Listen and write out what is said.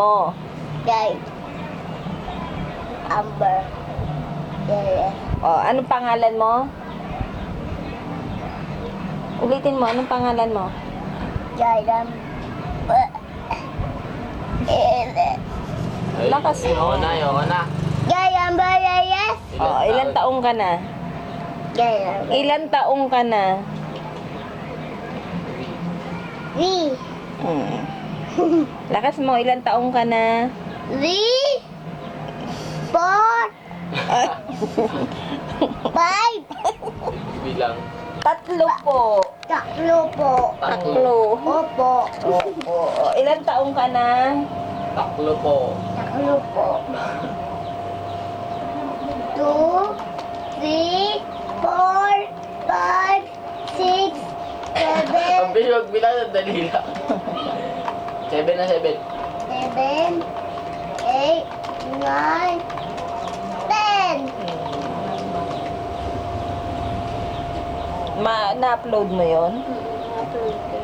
mo? Guys. Amber. Yes. O, anong pangalan mo? Ulitin mo, anong pangalan mo? Jairam. Lakas mo. Ayoko na. Jairam ba yes? O, ilan taong ka na? Jairam. Ilan taong ka na? V. Hmm. Lakas mo, ilan taong ka na? V. 4. 5. Bilang. Tatlo po. Tatlo po. Tatlo. Opo. Opo. O, ilan taong ka na? Taklo po. Tatlo po. 2, 3, 4, 5, 6, 7, Ang bilis magbilang ng dali lang. 7 na 7. 7, 8, 9, 10. Na-upload mo yon? Upload ko